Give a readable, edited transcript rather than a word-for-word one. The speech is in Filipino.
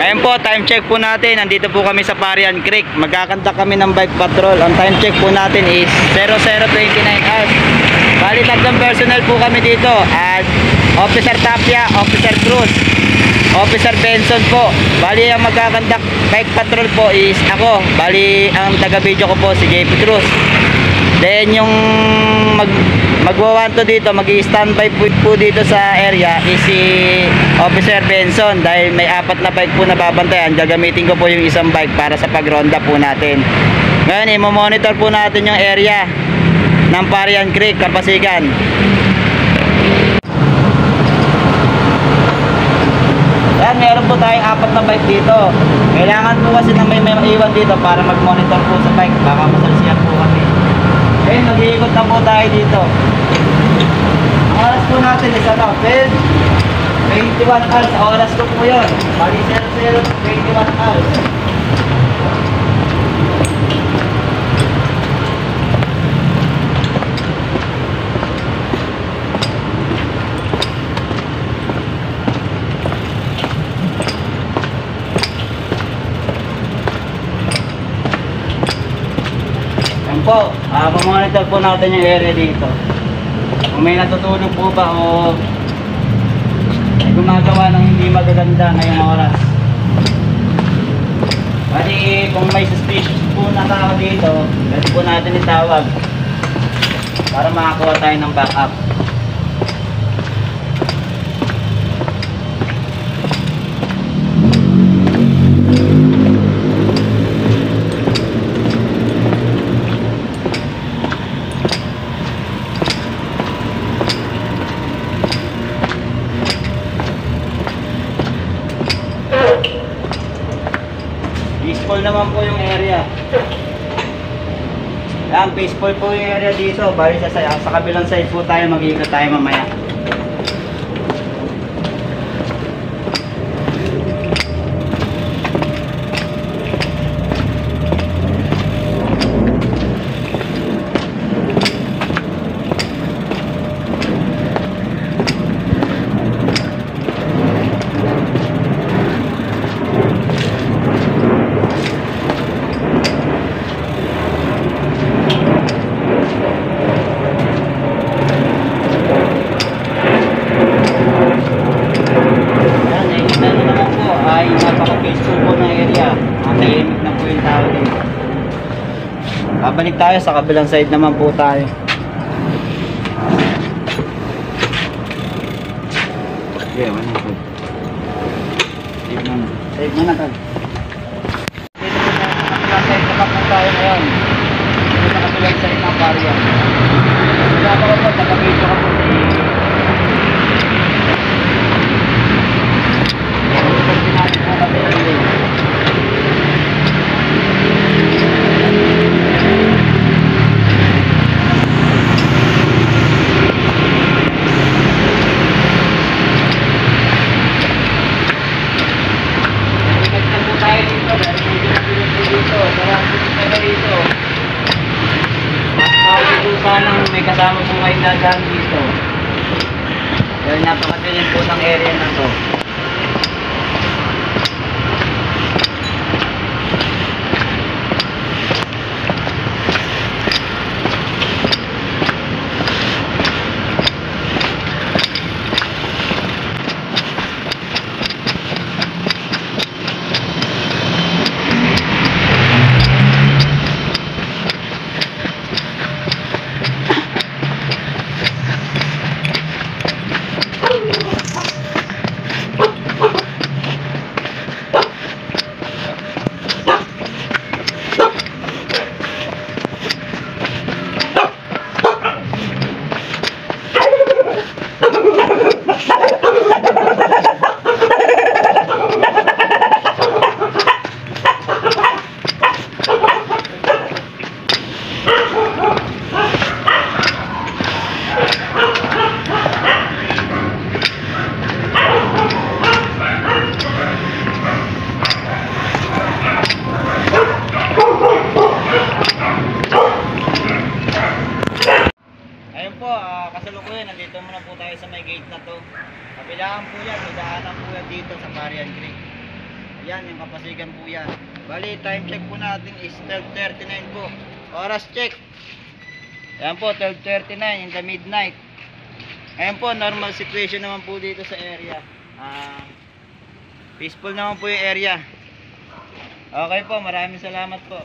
Ayun po, time check po natin. Nandito po kami sa Parian Creek. Magkakanta kami ng bike patrol. Ang time check po natin is 00:29 hours. Bali, tatlong personnel po kami dito. At Officer Tapia, Officer Cruz, Officer Benson po. Bali, ang magkakanta bike patrol po is ako. Bali, ang taga-video ko po si JP Cruz. Then yung magwawanto dito, mag-i-standby po dito sa area is si Officer Benson. Dahil may 4 na bike po na babantayan, gagamitin ko po yung isang bike para sa pagronda po natin. Ngayon, i-monitor po natin yung area ng Parian Creek, Kapasigan. Yan, meron po tayong 4 na bike dito. Kailangan po kasi na may maiwan dito para mag-monitor po sa bike. Baka masalsiyan po kami. Ayun, mag-iikot na po tayo dito. Ang oras po natin is 21 hours. Oras ko po yun. Bali 00:21 hours. Po, pamonitor po natin yung area dito. Kung may natutulog po ba o may gumagawa ng hindi magaganda ngayong oras. Pati kung may suspicious po na tao dito, pwede po natin itawag para makakuha tayo ng backup. Peaceful naman po yung area. Yan, peaceful po yung area dito. Bali sa kabilang side po tayo, mag-iikot tayo mamaya. Babalik tayo sa kabilang side naman po tayo. Okay, wala po. Save mo na tag. Dito po sa kabilang side naman po tayo ngayon. Dito sa kabilang side ng Parian. Kaya po po, taga-video ka po si may kasama po kayo dadaan dito. Dahil napakadilim po ng area na to. kasalukuyan, nandito muna po tayo sa may gate na to. Kabilaan po yan, may daanan po yan dito sa Parian Creek. Yan, yung Kapasigan po yan. Bali, time check po natin is 12:39 po. Oras check. Ayan po, 12:39 in the midnight. Ayan po, normal situation naman po dito sa area. Peaceful naman po yung area. Okay po, maraming salamat po.